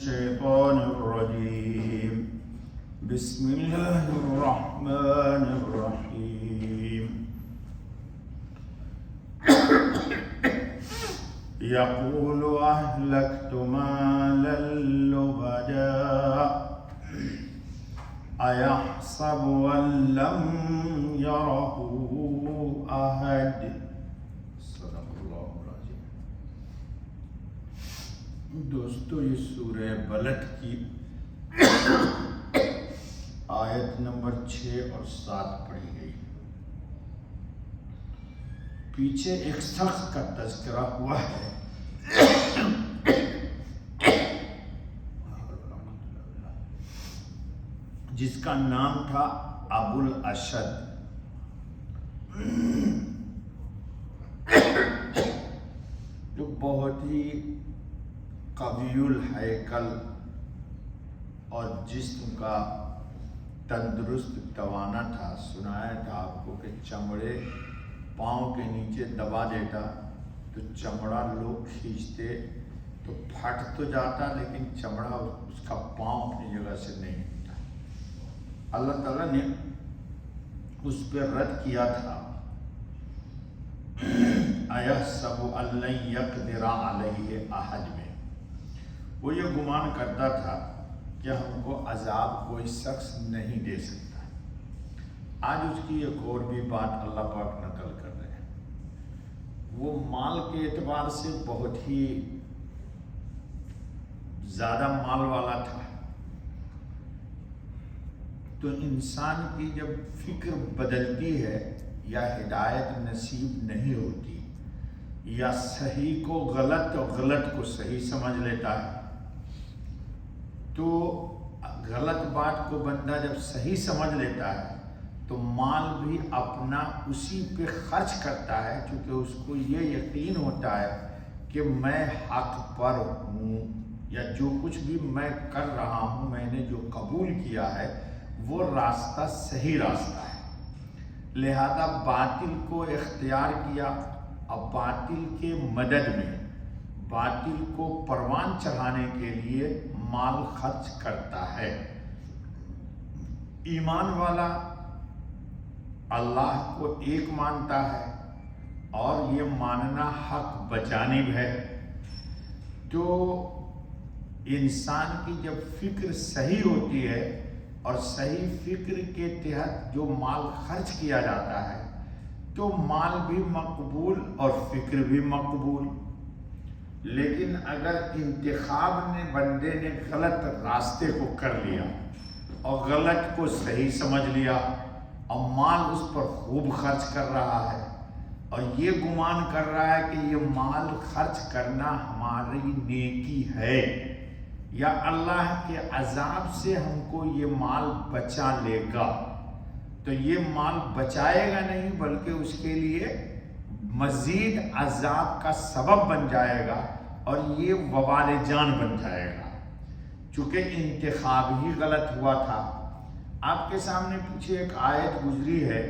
الشيطان الرجيم بسم الله الرحمن الرحيم يقول أهلكت مالا لبدا أيحسب أن لم يره أحد صدق اللہ العظیم۔ دوستو، یہ سورہ بلد کی آیت نمبر 6 اور 7 پڑھی گئی۔ پیچھے ایک شخص کا تذکرہ ہوا ہے جس کا نام تھا ابو الاشد، جو بہت ہی قوی الہیکل اور جسم کا تندرست توانا تھا۔ سنایا تھا آپ کو کہ چمڑے پاؤں کے نیچے دبا دیتا تو چمڑا لوگ کھینچتے تو پھٹ تو جاتا، لیکن چمڑا اس کا پاؤں اپنی جگہ سے نہیں ہٹتا۔ اللہ تعالیٰ نے اس پہ رد کیا تھا، اَيَحْسَبُ أَن لَّن يَقْدِرَ عَلَيْهِ أَحَدٌ میں وہ یہ گمان کرتا تھا کہ ہم کو عذاب کوئی شخص نہیں دے سکتا۔ آج اس کی ایک اور بھی بات اللہ پاک نقل کر رہے ہیں۔ وہ مال کے اعتبار سے بہت ہی زیادہ مال والا تھا، تو انسان کی جب فکر بدلتی ہے یا ہدایت نصیب نہیں ہوتی یا صحیح کو غلط اور غلط کو صحیح سمجھ لیتا ہے، تو غلط بات کو بندہ جب صحیح سمجھ لیتا ہے تو مال بھی اپنا اسی پہ خرچ کرتا ہے، کیونکہ اس کو یہ یقین ہوتا ہے کہ میں حق پر ہوں، یا جو کچھ بھی میں کر رہا ہوں، میں نے جو قبول کیا ہے وہ راستہ صحیح راستہ ہے، لہذا باطل کو اختیار کیا اور باطل کے مدد میں باطل کو پروان چڑھانے کے لیے مال خرچ کرتا ہے۔ ایمان والا اللہ کو ایک مانتا ہے اور یہ ماننا حق بجانب ہے، تو انسان کی جب فکر صحیح ہوتی ہے اور صحیح فکر کے تحت جو مال خرچ کیا جاتا ہے تو مال بھی مقبول اور فکر بھی مقبول۔ لیکن اگر انتخاب نے بندے نے غلط راستے کو کر لیا اور غلط کو صحیح سمجھ لیا اور مال اس پر خوب خرچ کر رہا ہے اور یہ گمان کر رہا ہے کہ یہ مال خرچ کرنا ہماری نیکی ہے یا اللہ کے عذاب سے ہم کو یہ مال بچا لے گا، تو یہ مال بچائے گا نہیں بلکہ اس کے لیے مزید عذاب کا سبب بن جائے گا اور یہ وبال جان بن جائے گا، چونکہ انتخاب ہی غلط ہوا تھا۔ آپ کے سامنے پیچھے ایک آیت گزری ہے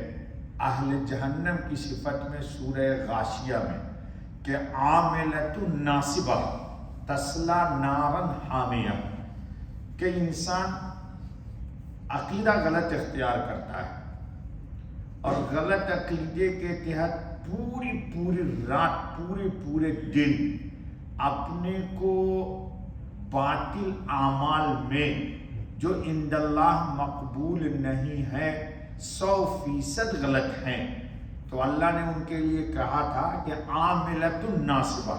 اہل جہنم کی صفت میں سورہ غاشیہ میں کہ عاملۃ ناصبہ تصلیٰ نارا حامیہ، کہ انسان عقیدہ غلط اختیار کرتا ہے اور غلط عقیدے کے تحت پوری رات پورے دن اپنے کو باطل اعمال میں جو عند اللہ مقبول نہیں ہے 100% غلط ہیں، تو اللہ نے ان کے لیے کہا تھا کہ عاملۃ ناصبہ،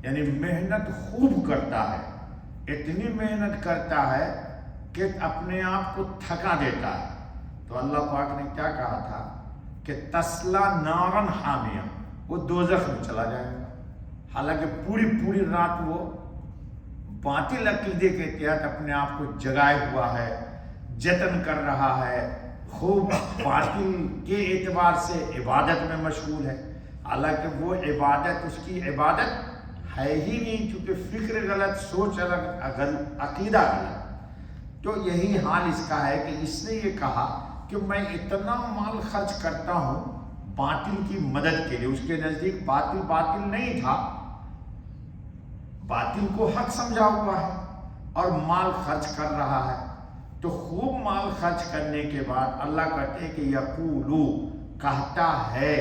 یعنی محنت خوب کرتا ہے، اتنی محنت کرتا ہے کہ اپنے آپ کو تھکا دیتا ہے، تو اللہ پاک نے کیا کہا تھا کہ تصلیٰ نارا حامیہ، وہ دوزخ میں چلا جائے گا۔ حالانکہ پوری رات وہ باطل عقیدے کے تحت اپنے آپ کو جگائے ہوا ہے، جتن کر رہا ہے، خوب باطل کے اعتبار سے عبادت میں مشغول ہے، حالانکہ وہ عبادت اس کی عبادت ہے ہی نہیں، چونکہ فکر غلط، سوچ الگ، عقیدہ غلط۔ تو یہی حال اس کا ہے کہ اس نے یہ کہا کہ میں اتنا مال خرچ کرتا ہوں باطل کی مدد کے لیے، اس کے نزدیک باطل نہیں تھا، باطل کو حق سمجھا ہوا ہے اور مال خرچ کر رہا ہے، تو خوب مال خرچ کرنے کے بعد اللہ کہتے ہیں کہ یقولو، کہتا ہے،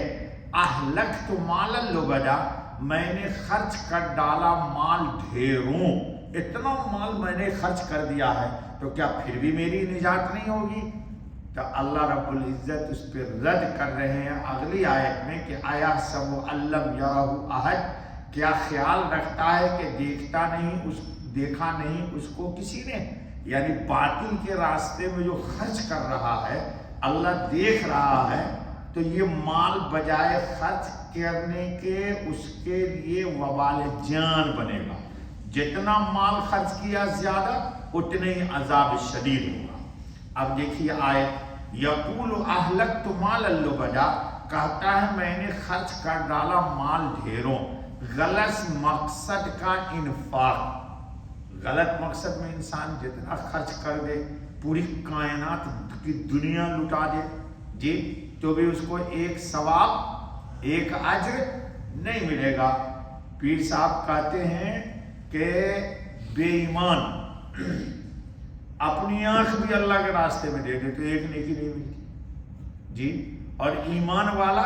اہلکت مالا لبدا، میں نے خرچ کر ڈالا مال ڈھیروں، اتنا مال میں نے خرچ کر دیا ہے، تو کیا پھر بھی میری نجات نہیں ہوگی؟ تو اللہ رب العزت اس پہ رد کر رہے ہیں اگلی آیت میں کہ آیا سب علم یرہ احد، کیا خیال رکھتا ہے کہ دیکھا نہیں اس کو کسی نے؟ یعنی باطل کے راستے میں جو خرچ کر رہا ہے اللہ دیکھ رہا ہے، تو یہ مال بجائے خرچ کرنے کے اس کے لیے وبال جان بنے گا، جتنا مال خرچ کیا زیادہ اتنے ہی عذاب شدید ہوگا۔ اب دیکھیے آیت، یقول اہلکت مالا لبدا، کہتا ہے میں نے خرچ کر ڈالا مال ڈھیروں، غلط مقصد کا انفاق، غلط مقصد میں انسان جتنا خرچ کر دے، پوری کائنات کی دنیا لٹا دے جی، تو بھی اس کو ایک ثواب ایک اجر نہیں ملے گا۔ پیر صاحب کہتے ہیں کہ بے ایمان اپنی آنکھ بھی اللہ کے راستے میں دے دے تو ایک نیکی نہیں ملتی جی، اور ایمان والا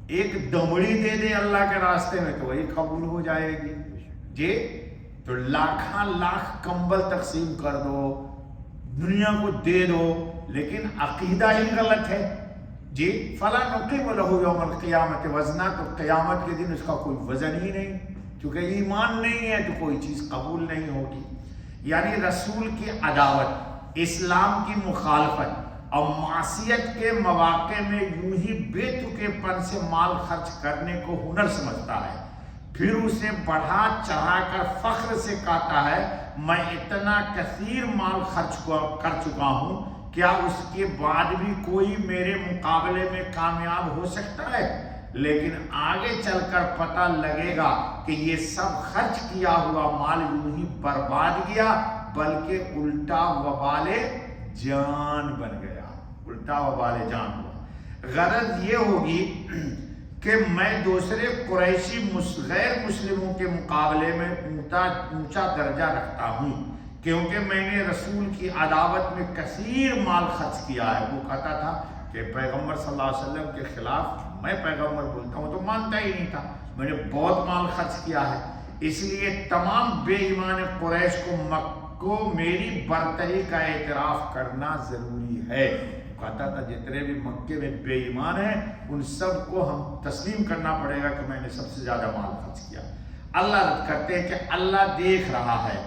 ایک دمڑی دے دے اللہ کے راستے میں تو وہی قبول ہو جائے گی جی۔ تو لاکھاں لاکھ کمبل تقسیم کر دو، دنیا کو دے دو، لیکن عقیدہ ہی غلط ہے جی، فلا نقیم لہ یوم القیامت وزنا، تو قیامت کے دن اس کا کوئی وزن ہی نہیں، کیونکہ ایمان نہیں ہے تو کوئی چیز قبول نہیں ہوگی۔ یعنی رسول کی عداوت، اسلام کی مخالفت اور معصیت کے مواقع میں یوں ہی بے تکے پن سے مال خرچ کرنے کو ہنر سمجھتا ہے، پھر اسے بڑھا چڑھا کر فخر سے کہتا ہے میں اتنا کثیر مال خرچ کر چکا ہوں، کیا اس کے بعد بھی کوئی میرے مقابلے میں کامیاب ہو سکتا ہے؟ لیکن آگے چل کر پتہ لگے گا کہ یہ سب خرچ کیا ہوا مال یوں ہی برباد گیا، بلکہ الٹا وبال جان بن گیا، الٹا وبال جان ہوا۔ غرض یہ ہوگی کہ میں دوسرے قریشی غیر مسلموں کے مقابلے میں اونچا درجہ رکھتا ہوں، کیونکہ میں نے رسول کی عداوت میں کثیر مال خرچ کیا ہے۔ وہ کہتا تھا کہ پیغمبر صلی اللہ علیہ وسلم کے خلاف میں پیغمبر بولتا ہوں تو مانتا ہی نہیں تھا، میں نے بہت مال خرچ کیا ہے، اس لیے تمام بے ایمان قریش کو میری برتری کا اعتراف کرنا ضروری ہے۔ کہتا تھا جتنے بھی مکے میں بے ایمان ہیں ان سب کو ہم تسلیم کرنا پڑے گا کہ میں نے سب سے زیادہ مال خرچ کیا۔ اللہ رد کرتے ہیں کہ اللہ دیکھ رہا ہے،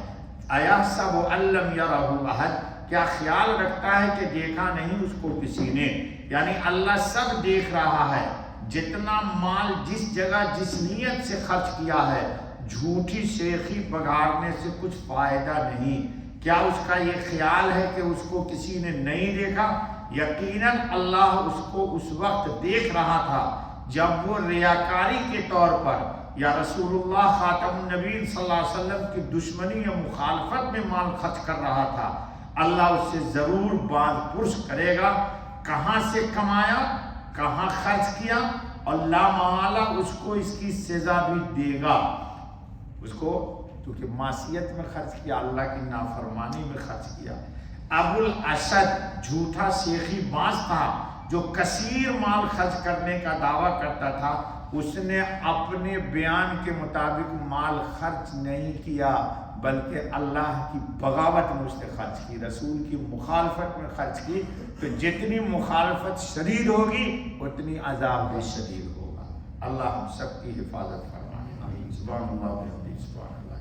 ایحسب ان لم یرہ احد، کیا خیال رکھتا ہے کہ دیکھا نہیں اس کو کسی نے؟ یعنی اللہ سب دیکھ رہا ہے، جتنا مال جس جگہ جس نیت سے خرچ کیا ہے، جھوٹی شیخی بگاڑنے سے کچھ فائدہ نہیں۔ کیا اس کا یہ خیال ہے کہ اس کو کسی نے نہیں دیکھا؟ یقیناً اللہ اس کو اس وقت دیکھ رہا تھا جب وہ ریاکاری کے طور پر یا رسول اللہ خاتم النبیین صلی اللہ علیہ وسلم کی دشمنی یا مخالفت میں مال خرچ کر رہا تھا۔ اللہ اس سے ضرور باز پرس کرے گا، کہاں سے کمایا، کہاں خرچ کیا، اور لا محالہ اس کو اس کی سزا بھی دے گا۔ اس کو کیونکہ معصیت میں خرچ کیا، اللہ کی نافرمانی میں خرچ کیا۔ ابو الاسد جھوٹا شیخی باز تھا جو کثیر مال خرچ کرنے کا دعویٰ کرتا تھا، اس نے اپنے بیان کے مطابق مال خرچ نہیں کیا بلکہ اللہ کی بغاوت میں اس نے خرچ کی، رسول کی مخالفت میں خرچ کی۔ تو جتنی مخالفت شدید ہوگی اتنی عذاب بھی شدید ہوگا۔ اللہ ہم سب کی حفاظت فرمائے۔ سبحان اللہ۔